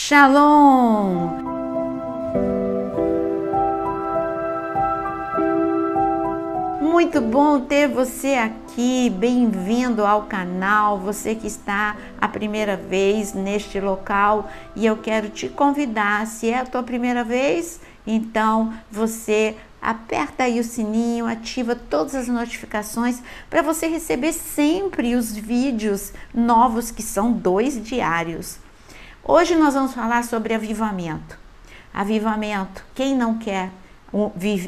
Shalom! Muito bom ter você aqui, bem-vindo ao canal, você que está a primeira vez neste local, e eu quero te convidar, se é a tua primeira vez, então você aperta aí o sininho, ativa todas as notificações para você receber sempre os vídeos novos, que são 2 diários. Hoje nós vamos falar sobre avivamento. Avivamento, quem não quer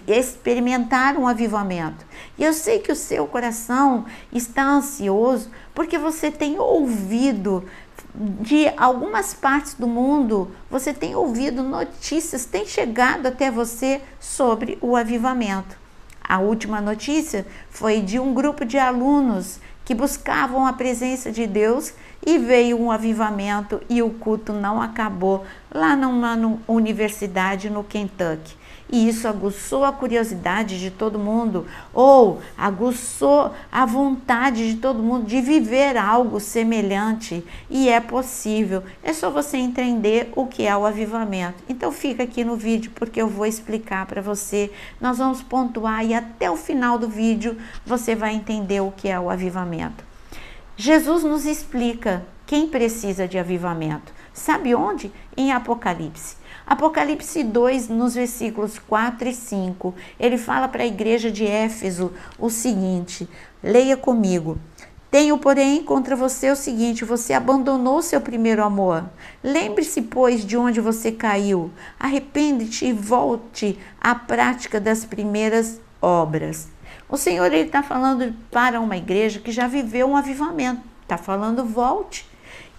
experimentar um avivamento? E eu sei que o seu coração está ansioso porque você tem ouvido de algumas partes do mundo, você tem ouvido notícias, tem chegado até você sobre o avivamento. A última notícia foi de um grupo de alunos que buscavam a presença de Deus e veio um avivamento e o culto não acabou lá numa universidade no Kentucky. E isso aguçou a curiosidade de todo mundo, ou aguçou a vontade de todo mundo de viver algo semelhante. E é possível, é só você entender o que é o avivamento. Então fica aqui no vídeo porque eu vou explicar para você. Nós vamos pontuar e até o final do vídeo você vai entender o que é o avivamento. Jesus nos explica quem precisa de avivamento. Sabe onde? Em Apocalipse. Apocalipse 2, nos versículos 4 e 5, ele fala para a igreja de Éfeso o seguinte, leia comigo. Tenho, porém, contra você o seguinte, você abandonou seu primeiro amor. Lembre-se, pois, de onde você caiu. Arrepende-te e volte à prática das primeiras obras. O Senhor está falando para uma igreja que já viveu um avivamento. Está falando, volte.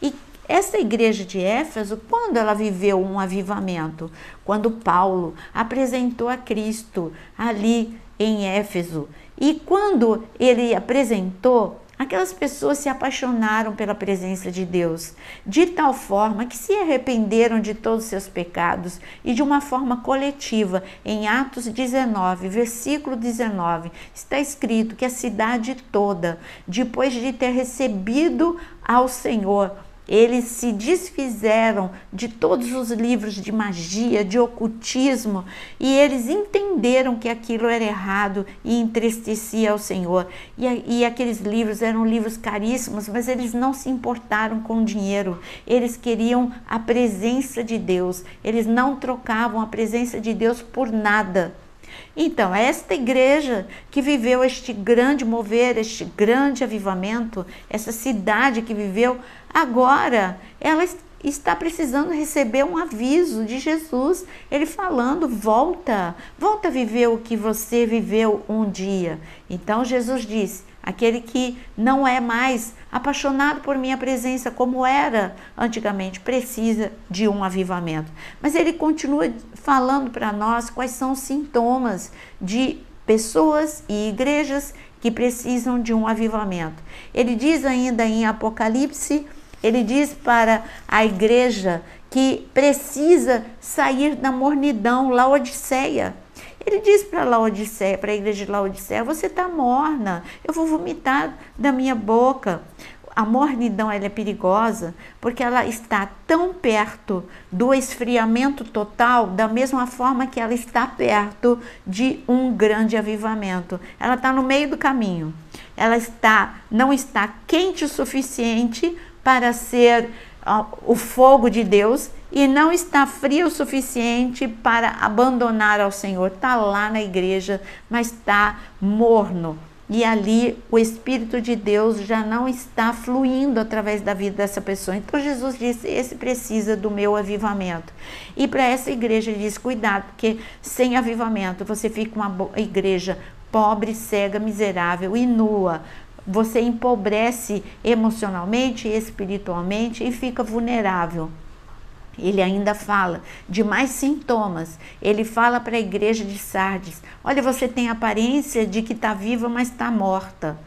E essa igreja de Éfeso, quando ela viveu um avivamento? Quando Paulo apresentou a Cristo ali em Éfeso. E quando ele apresentou, aquelas pessoas se apaixonaram pela presença de Deus, de tal forma que se arrependeram de todos os seus pecados e de uma forma coletiva. Em Atos 19, versículo 19, está escrito que a cidade toda, depois de ter recebido ao Senhor, eles se desfizeram de todos os livros de magia, de ocultismo, e eles entenderam que aquilo era errado e entristecia ao Senhor. E aqueles livros eram livros caríssimos, mas eles não se importaram com dinheiro. Eles queriam a presença de Deus. Eles não trocavam a presença de Deus por nada. Então, esta igreja que viveu este grande mover, este grande avivamento, essa cidade que viveu, agora ela está precisando receber um aviso de Jesus, ele falando, volta a viver o que você viveu um dia. Então Jesus disse, aquele que não é mais apaixonado por minha presença como era antigamente, precisa de um avivamento. Mas ele continua falando para nós quais são os sintomas de pessoas e igrejas que precisam de um avivamento. Ele diz ainda em Apocalipse, ele diz para a igreja que precisa sair da mornidão, Laodiceia. Ele diz para Laodiceia, para a igreja de Laodiceia, você está morna, eu vou vomitar da minha boca. A mornidão ela é perigosa porque ela está tão perto do esfriamento total, da mesma forma que ela está perto de um grande avivamento. Ela está no meio do caminho, ela não está quente o suficiente para ser o fogo de Deus e não está frio o suficiente para abandonar ao Senhor. Está lá na igreja, mas está morno. E ali o Espírito de Deus já não está fluindo através da vida dessa pessoa. Então Jesus disse, esse precisa do meu avivamento. E para essa igreja ele diz, cuidado, porque sem avivamento você fica uma igreja pobre, cega, miserável e nua. Você empobrece emocionalmente e espiritualmente e fica vulnerável. Ele ainda fala de mais sintomas. Ele fala para a igreja de Sardes, olha, você tem aparência de que está viva, mas está morta.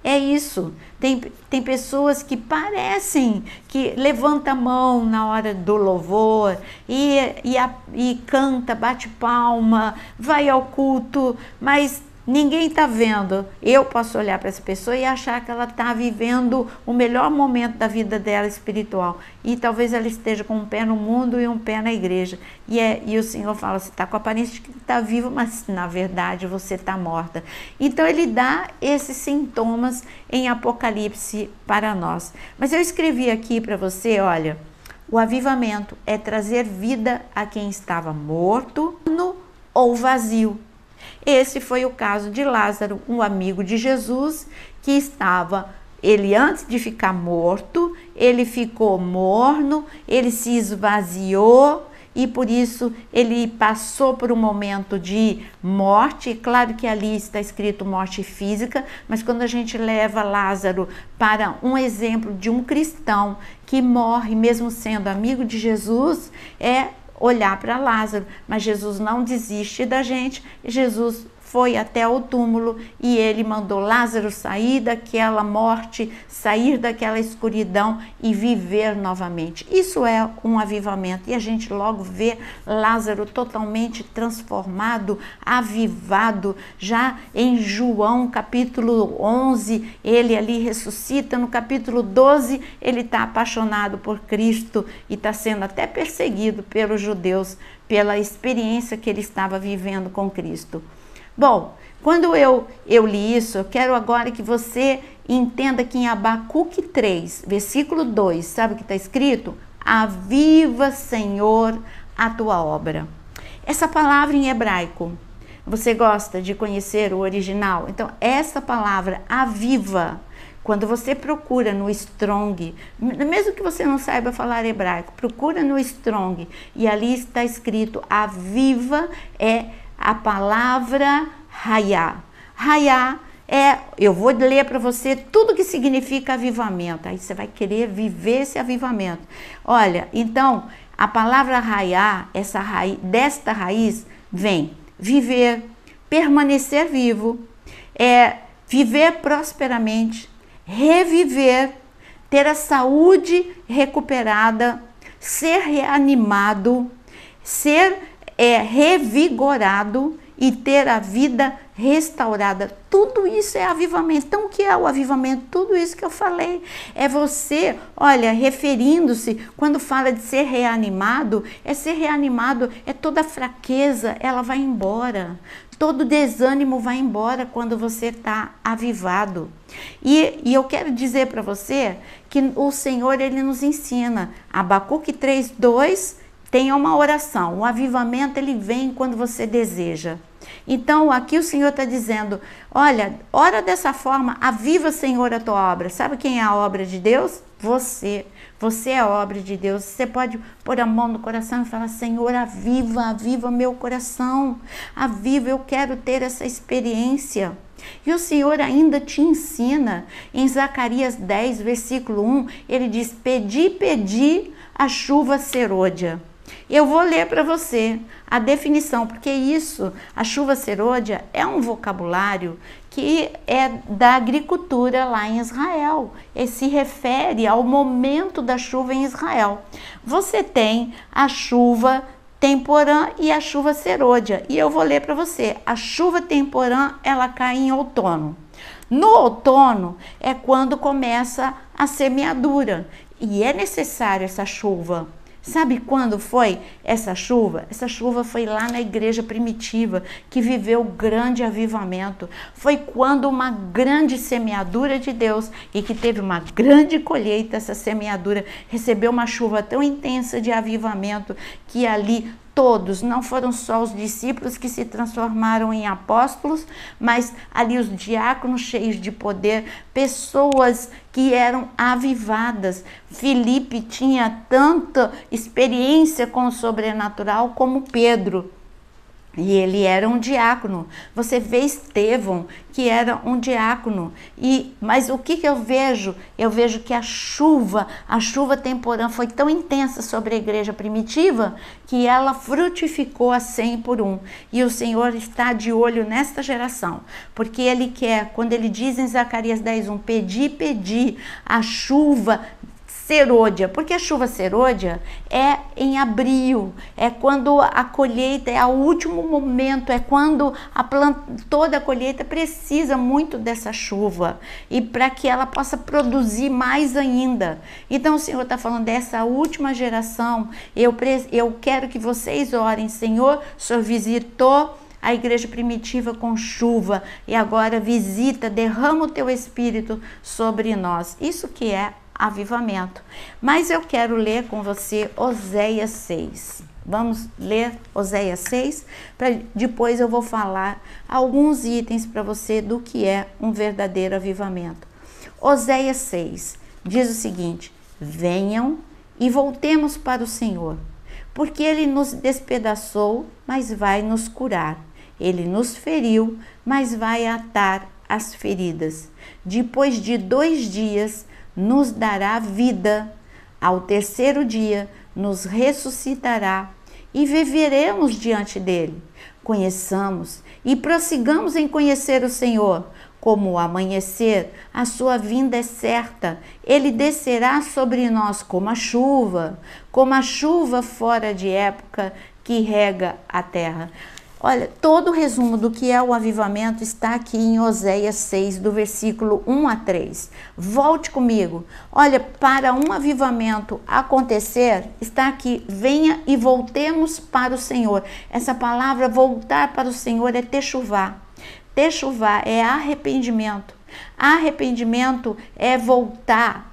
É isso. Tem pessoas que parecem que levanta a mão na hora do louvor e canta, bate palma, vai ao culto, mas Ninguém está vendo. Eu posso olhar para essa pessoa e achar que ela está vivendo o melhor momento da vida dela espiritual. E talvez ela esteja com um pé no mundo e um pé na igreja. E o Senhor fala, você está com a aparência de que está viva, mas na verdade você está morta. Então ele dá esses sintomas em Apocalipse para nós. Mas eu escrevi aqui para você, olha, o avivamento é trazer vida a quem estava morto ou vazio. Esse foi o caso de Lázaro, um amigo de Jesus que ele antes de ficar morto, ele ficou morno, ele se esvaziou e por isso ele passou por um momento de morte. Claro que ali está escrito morte física, mas quando a gente leva Lázaro para um exemplo de um cristão que morre mesmo sendo amigo de Jesus, é olhar para Lázaro, mas Jesus não desiste da gente. Jesus foi até o túmulo e ele mandou Lázaro sair daquela morte, sair daquela escuridão e viver novamente. Isso é um avivamento e a gente logo vê Lázaro totalmente transformado, avivado. Já em João capítulo 11, ele ali ressuscita. No capítulo 12, ele está apaixonado por Cristo e está sendo até perseguido pelos judeus pela experiência que ele estava vivendo com Cristo. Bom, quando eu li isso, eu quero agora que você entenda que em Abacuque 3, versículo 2, sabe o que está escrito? Aviva, Senhor, a tua obra. Essa palavra em hebraico, você gosta de conhecer o original? Então, essa palavra, aviva, quando você procura no Strong, mesmo que você não saiba falar hebraico, procura no Strong e ali está escrito aviva é a palavra Hayá. Hayá eu vou ler para você tudo que significa avivamento. Aí você vai querer viver esse avivamento. Olha, então, a palavra Hayá, desta raiz, vem viver, permanecer vivo, viver prosperamente, reviver, ter a saúde recuperada, ser reanimado, ser revigorado e ter a vida restaurada. Tudo isso é avivamento. Então, o que é o avivamento? Tudo isso que eu falei. É você, olha, referindo-se, quando fala de ser reanimado, toda fraqueza, ela vai embora. Todo desânimo vai embora quando você está avivado. E eu quero dizer para você que o Senhor, ele nos ensina. Abacuque 3:2, tem uma oração. O avivamento, ele vem quando você deseja. Então, aqui o Senhor está dizendo, olha, ora dessa forma, aviva, Senhor, a tua obra. Sabe quem é a obra de Deus? Você. Você é a obra de Deus. Você pode pôr a mão no coração e falar, Senhor, aviva meu coração. Aviva, eu quero ter essa experiência. E o Senhor ainda te ensina, em Zacarias 10, versículo 1, ele diz, pedi a chuva serôdia. Eu vou ler para você a definição, porque a chuva serôdia é um vocabulário que é da agricultura lá em Israel. E se refere ao momento da chuva em Israel. Você tem a chuva temporã e a chuva serôdia. E eu vou ler para você. A chuva temporã, ela cai em outono. No outono é quando começa a semeadura. E é necessário essa chuva. Sabe quando foi essa chuva? Essa chuva foi lá na igreja primitiva, que viveu o grande avivamento. Foi quando uma grande semeadura de Deus e que teve uma grande colheita, essa semeadura recebeu uma chuva tão intensa de avivamento que ali todos, não foram só os discípulos que se transformaram em apóstolos, mas ali os diáconos cheios de poder, pessoas que eram avivadas. Filipe tinha tanta experiência com o sobrenatural como Pedro. E ele era um diácono. Você vê Estevão, que era um diácono. Mas o que eu vejo? Eu vejo que a chuva temporã foi tão intensa sobre a igreja primitiva que ela frutificou a 100 por 1. E o Senhor está de olho nesta geração, porque Ele quer, quando Ele diz em Zacarias 10:1, pedi a chuva serôdia, porque a chuva serôdia é em abril, é quando a colheita, é o último momento, é quando toda a colheita precisa muito dessa chuva, e para que ela possa produzir mais ainda. Então o Senhor está falando dessa última geração, eu quero que vocês orem, Senhor, o Senhor visitou a igreja primitiva com chuva, e agora visita, derrama o teu Espírito sobre nós. Isso que é avivamento. Mas eu quero ler com você Oséias 6. Vamos ler Oséias 6, depois eu vou falar alguns itens para você do que é um verdadeiro avivamento. Oséias 6 diz o seguinte: venham e voltemos para o Senhor, porque Ele nos despedaçou, mas vai nos curar. Ele nos feriu, mas vai atar as feridas. Depois de 2 dias, nos dará vida. Ao 3º dia, nos ressuscitará e viveremos diante dele. Conheçamos e prossigamos em conhecer o Senhor. Como o amanhecer, a sua vinda é certa. Ele descerá sobre nós como a chuva fora de época que rega a terra. Olha, todo o resumo do que é o avivamento está aqui em Oséias 6, do versículo 1 a 3. Volte comigo. Olha, para um avivamento acontecer, está aqui: venha e voltemos para o Senhor. Essa palavra voltar para o Senhor é techuvá. Techuvá é arrependimento. Arrependimento é voltar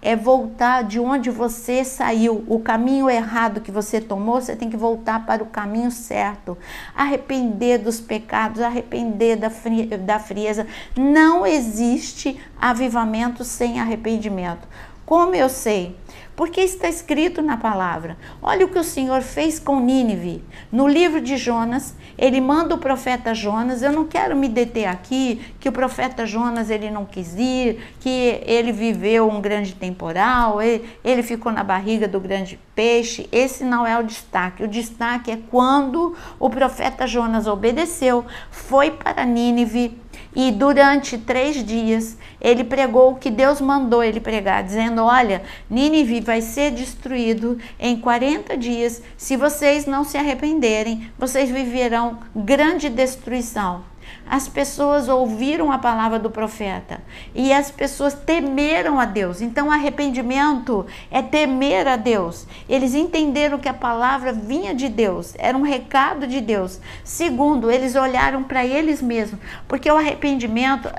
de onde você saiu. O caminho errado que você tomou, você tem que voltar para o caminho certo. Arrepender dos pecados, arrepender da frieza. Não existe avivamento sem arrependimento. Como eu sei? Porque está escrito na palavra. Olha o que o Senhor fez com Nínive. No livro de Jonas, ele manda o profeta Jonas. Eu não quero me deter aqui, que o profeta Jonas ele não quis ir, que ele viveu um grande temporal, ele ficou na barriga do grande peixe. Esse não é o destaque. O destaque é quando o profeta Jonas obedeceu, foi para Nínive, e durante 3 dias ele pregou o que Deus mandou ele pregar, dizendo: olha, Nínive vai ser destruído em 40 dias, se vocês não se arrependerem, vocês viverão grande destruição. As pessoas ouviram a palavra do profeta e as pessoas temeram a Deus. Então, arrependimento é temer a Deus. Eles entenderam que a palavra vinha de Deus, era um recado de Deus. Segundo, eles olharam para eles mesmos, porque o arrependimento,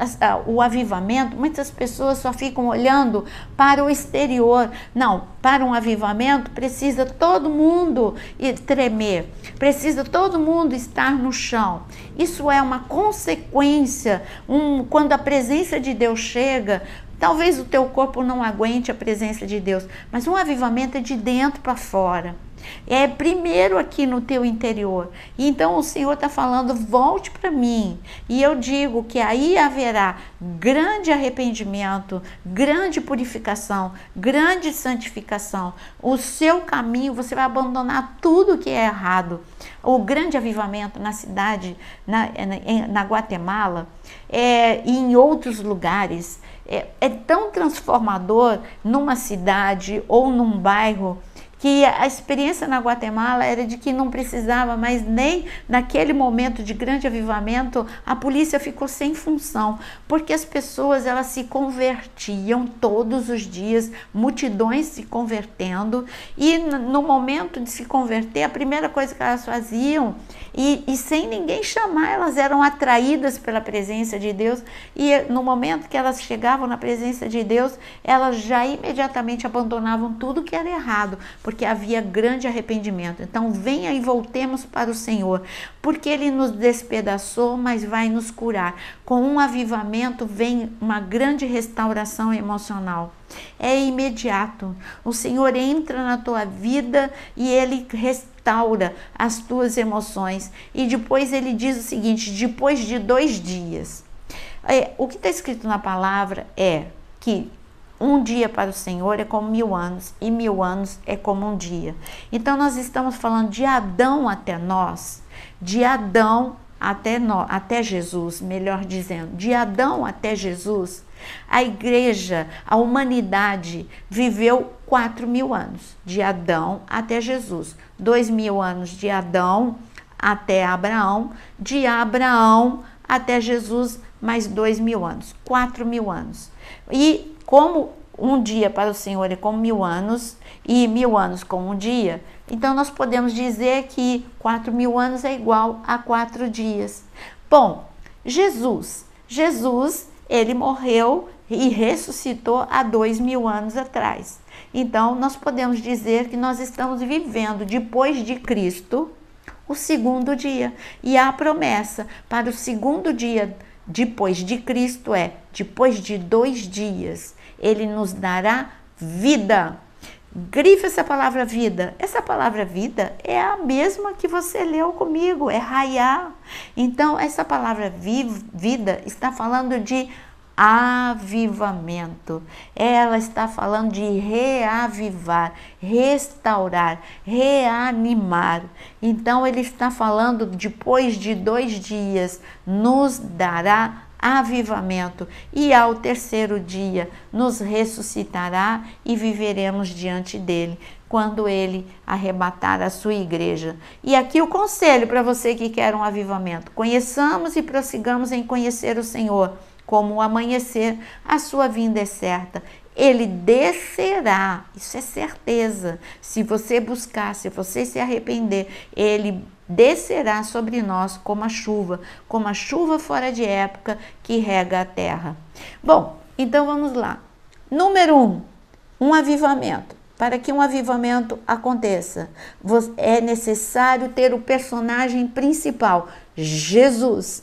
o avivamento, muitas pessoas só ficam olhando para o exterior. Não, para um avivamento precisa todo mundo tremer, precisa todo mundo estar no chão. Isso é uma consequência. Quando a presença de Deus chega, talvez o teu corpo não aguente a presença de Deus, mas um avivamento é de dentro para fora. É primeiro aqui no teu interior. E então o Senhor está falando: volte para mim. E eu digo que aí haverá grande arrependimento, grande purificação, grande santificação. O seu caminho, você vai abandonar tudo que é errado. O grande avivamento na cidade, na Guatemala, e em outros lugares, é tão transformador numa cidade ou num bairro, que a experiência na Guatemala era de que não precisava mais, nem naquele momento de grande avivamento, a polícia ficou sem função, porque as pessoas elas se convertiam todos os dias, multidões se convertendo, e no momento de se converter, a primeira coisa que elas faziam, e sem ninguém chamar, elas eram atraídas pela presença de Deus, e no momento que elas chegavam na presença de Deus, elas já imediatamente abandonavam tudo que era errado, porque havia grande arrependimento. Então, venha e voltemos para o Senhor, porque Ele nos despedaçou, mas vai nos curar. Com um avivamento vem uma grande restauração emocional. É imediato. O Senhor entra na tua vida e Ele restaura as tuas emoções. E depois Ele diz o seguinte: depois de 2 dias. O que está escrito na palavra é que um dia para o Senhor é como 1000 anos, e 1000 anos é como um dia. Então, nós estamos falando de Adão até nós, de Adão até Jesus, melhor dizendo, de Adão até Jesus. A igreja, a humanidade viveu 4.000 anos, de Adão até Jesus. 2.000 anos de Adão até Abraão, de Abraão até Jesus, mais 2.000 anos, 4.000 anos. E como um dia para o Senhor é como 1.000 anos, e 1.000 anos como um dia, então nós podemos dizer que 4.000 anos é igual a 4 dias. Bom, Jesus, ele morreu e ressuscitou há 2.000 anos atrás. Então, nós podemos dizer que nós estamos vivendo, depois de Cristo, o segundo dia. E a promessa para o segundo dia depois de Cristo é, depois de 2 dias, ele nos dará vida. Grifa essa palavra vida. Essa palavra vida é a mesma que você leu comigo, é raiá. Então, essa palavra vida está falando de avivamento. Ela está falando de reavivar, restaurar, reanimar. Então, ele está falando, depois de 2 dias, nos dará avivamento, e ao 3º dia nos ressuscitará e viveremos diante dele, quando ele arrebatar a sua igreja. E aqui o conselho para você que quer um avivamento: conheçamos e prossigamos em conhecer o Senhor. Como o amanhecer, a sua vinda é certa. Ele descerá, isso é certeza. Se você buscar, se você se arrepender, ele descerá sobre nós como a chuva fora de época que rega a terra. Bom, então vamos lá. Número 1, um avivamento. Para que um avivamento aconteça, é necessário ter o personagem principal, Jesus.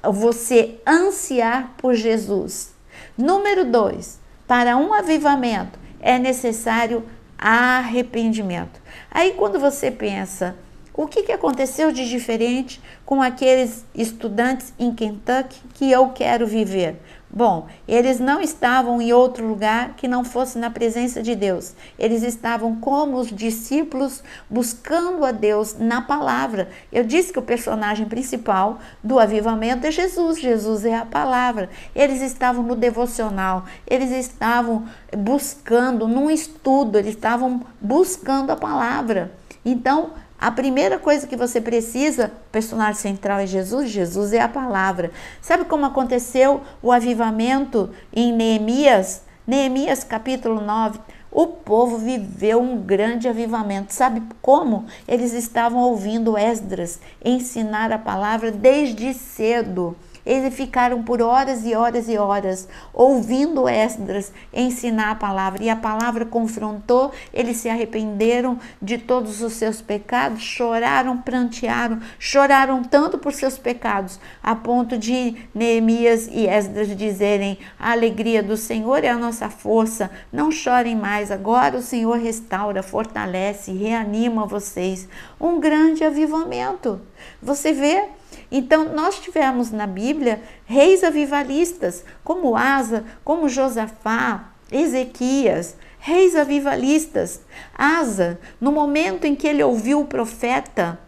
Você ansiar por Jesus. Número 2, para um avivamento é necessário arrependimento. Aí quando você pensa, o que aconteceu de diferente com aqueles estudantes em Kentucky que eu quero viver? Bom, eles não estavam em outro lugar que não fosse na presença de Deus. Eles estavam como os discípulos buscando a Deus na palavra. Eu disse que o personagem principal do avivamento é Jesus. Jesus é a palavra. Eles estavam no devocional, eles estavam buscando num estudo, eles estavam buscando a palavra. Então, a primeira coisa que você precisa, o personagem central é Jesus, Jesus é a palavra. Sabe como aconteceu o avivamento em Neemias? Neemias capítulo 9, o povo viveu um grande avivamento. Sabe como? Eles estavam ouvindo Esdras ensinar a palavra desde cedo. Eles ficaram por horas e horas e horas ouvindo Esdras ensinar a palavra, e a palavra confrontou, eles se arrependeram de todos os seus pecados, choraram, prantearam, choraram tanto por seus pecados, a ponto de Neemias e Esdras dizerem: a alegria do Senhor é a nossa força, não chorem mais, agora o Senhor restaura, fortalece, reanima vocês. Um grande avivamento. Você vê? Então, nós tivemos na Bíblia reis avivalistas, como Asa, como Josafá, Ezequias, reis avivalistas. Asa, no momento em que ele ouviu o profeta,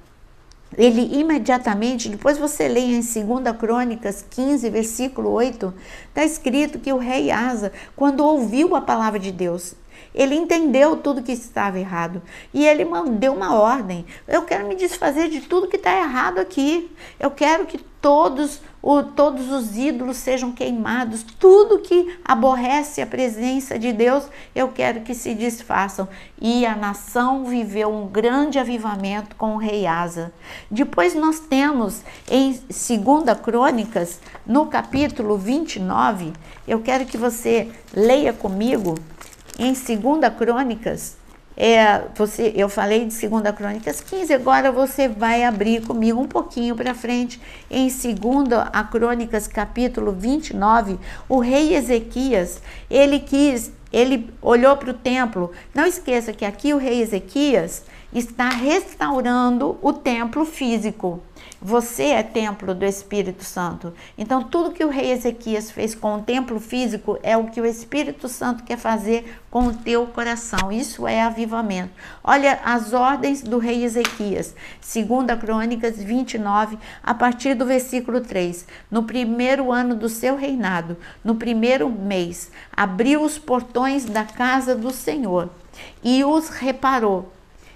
ele imediatamente, depois você leia em 2 Crônicas 15, versículo 8, está escrito que o rei Asa, quando ouviu a palavra de Deus, ele entendeu tudo que estava errado e ele deu uma ordem: eu quero me desfazer de tudo que está errado aqui, eu quero que todos os ídolos sejam queimados, tudo que aborrece a presença de Deus, eu quero que se desfaçam. E a nação viveu um grande avivamento com o rei Asa. Depois nós temos em 2 Crônicas, no capítulo 29, eu quero que você leia comigo. Em 2 Crônicas, eu falei de 2 Crônicas 15, agora você vai abrir comigo um pouquinho para frente. Em 2 Crônicas, capítulo 29, o rei Ezequias, ele olhou para o templo. Não esqueça que aqui o rei Ezequias está restaurando o templo físico. Você é templo do Espírito Santo. Então, tudo que o rei Ezequias fez com o templo físico é o que o Espírito Santo quer fazer com o teu coração. Isso é avivamento. Olha as ordens do rei Ezequias. 2 Crônicas 29, a partir do versículo 3. No primeiro ano do seu reinado, no primeiro mês, abriu os portões da casa do Senhor e os reparou.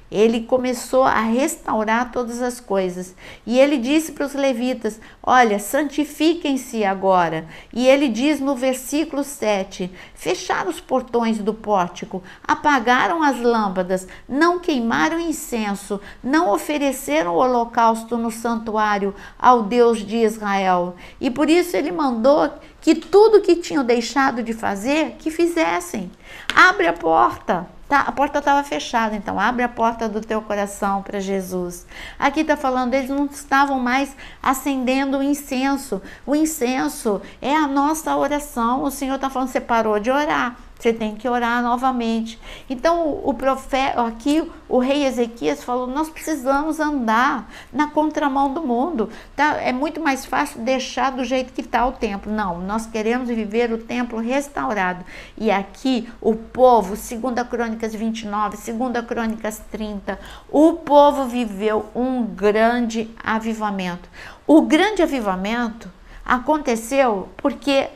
Ele começou a restaurar todas as coisas. E ele disse para os levitas, olha, santifiquem-se agora. E ele diz no versículo 7, fecharam os portões do pórtico, apagaram as lâmpadas, não queimaram incenso, não ofereceram holocausto no santuário ao Deus de Israel. E por isso ele mandou que tudo que tinham deixado de fazer, que fizessem. Abre a porta. Tá, a porta estava fechada, então abre a porta do teu coração para Jesus. Aqui está falando, eles não estavam mais acendendo o incenso. O incenso é a nossa oração. O Senhor está falando, você parou de orar. Você tem que orar novamente. Então o profeta, aqui o rei Ezequias falou, nós precisamos andar na contramão do mundo. Tá? É muito mais fácil deixar do jeito que está o templo. Não, nós queremos viver o templo restaurado. E aqui o povo, 2 Crônicas 29, 2 Crônicas 30, o povo viveu um grande avivamento. O grande avivamento aconteceu porque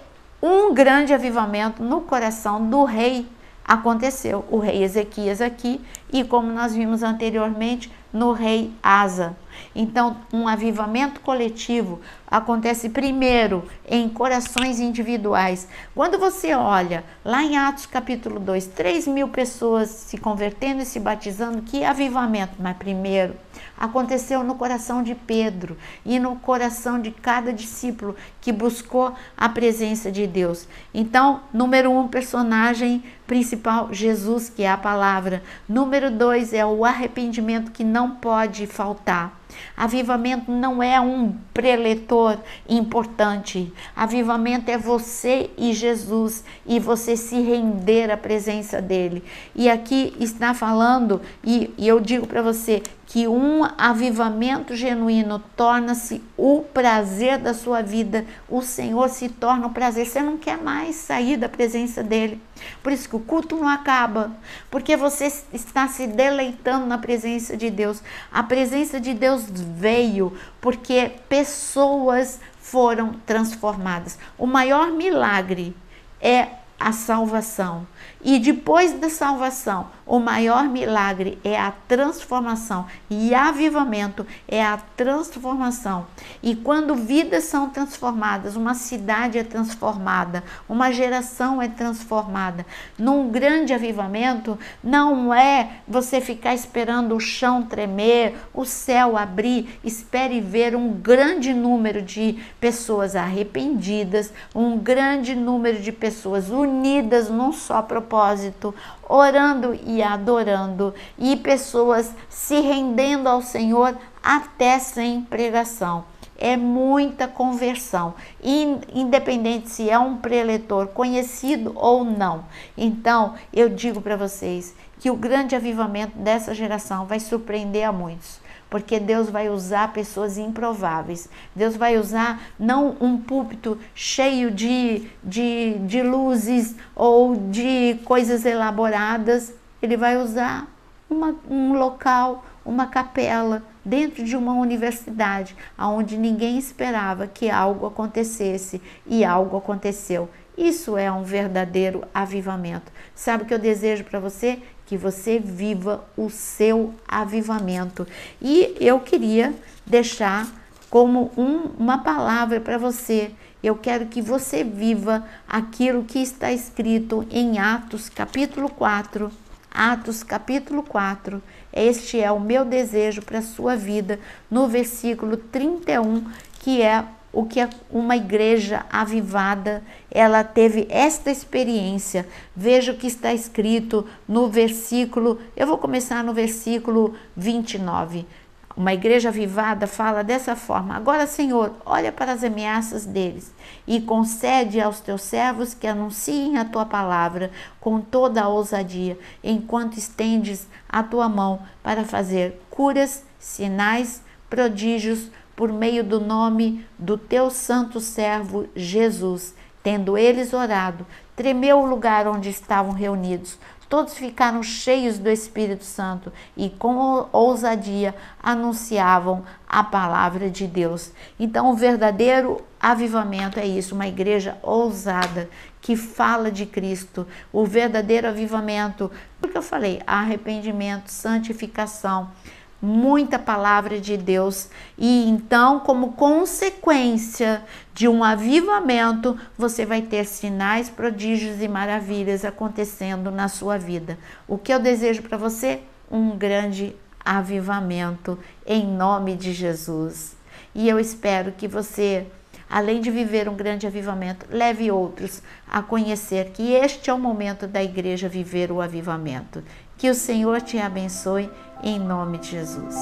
um grande avivamento no coração do rei aconteceu. O rei Ezequias aqui e, como nós vimos anteriormente, no rei Asa. Então, um avivamento coletivo acontece primeiro em corações individuais. Quando você olha lá em Atos capítulo 2, 3.000 pessoas se convertendo e se batizando, que avivamento? Mas primeiro aconteceu no coração de Pedro e no coração de cada discípulo que buscou a presença de Deus. Então, número 1, personagem principal, Jesus, que é a palavra. Número 2 é o arrependimento que não pode faltar. Avivamento não é um preletor importante. Avivamento é você e Jesus e você se render à presença dele. E aqui está falando, e eu digo para você, que um avivamento genuíno torna-se o prazer da sua vida. O Senhor se torna o prazer. Você não quer mais sair da presença dele. Por isso que o culto não acaba, porque você está se deleitando na presença de Deus. A presença de Deus veio porque pessoas foram transformadas. O maior milagre é a salvação. E depois da salvação, o maior milagre é a transformação. E avivamento é a transformação. E quando vidas são transformadas, uma cidade é transformada, uma geração é transformada. Num grande avivamento, não é você ficar esperando o chão tremer, o céu abrir. Espere ver um grande número de pessoas arrependidas, um grande número de pessoas unidas num só propósito, orando e adorando, e pessoas se rendendo ao Senhor até sem pregação. É muita conversão, independente se é um preletor conhecido ou não. Então, eu digo para vocês que o grande avivamento dessa geração vai surpreender a muitos. Porque Deus vai usar pessoas improváveis. Deus vai usar não um púlpito cheio de luzes ou de coisas elaboradas. Ele vai usar um local, uma capela, dentro de uma universidade, onde ninguém esperava que algo acontecesse e algo aconteceu. Isso é um verdadeiro avivamento. Sabe o que eu desejo para você? Que você viva o seu avivamento. E eu queria deixar como uma palavra para você. Eu quero que você viva aquilo que está escrito em Atos capítulo 4. Atos capítulo 4. Este é o meu desejo para a sua vida, no versículo 31, que é o que uma igreja avivada, ela teve esta experiência. Veja o que está escrito no versículo, eu vou começar no versículo 29. Uma igreja avivada fala dessa forma: agora, Senhor, olha para as ameaças deles e concede aos teus servos que anunciem a tua palavra com toda a ousadia, enquanto estendes a tua mão para fazer curas, sinais, prodígios, por meio do nome do teu santo servo Jesus. Tendo eles orado, tremeu o lugar onde estavam reunidos. todos ficaram cheios do Espírito Santo e com ousadia anunciavam a palavra de Deus. Então, o verdadeiro avivamento é isso, uma igreja ousada que fala de Cristo. O verdadeiro avivamento, porque eu falei, arrependimento, santificação, muita palavra de Deus. E então, como consequência de um avivamento, você vai ter sinais, prodígios e maravilhas acontecendo na sua vida. O que eu desejo para você? Um grande avivamento em nome de Jesus. E eu espero que você, além de viver um grande avivamento, leve outros a conhecer que este é o momento da igreja viver o avivamento. Que o Senhor te abençoe em nome de Jesus.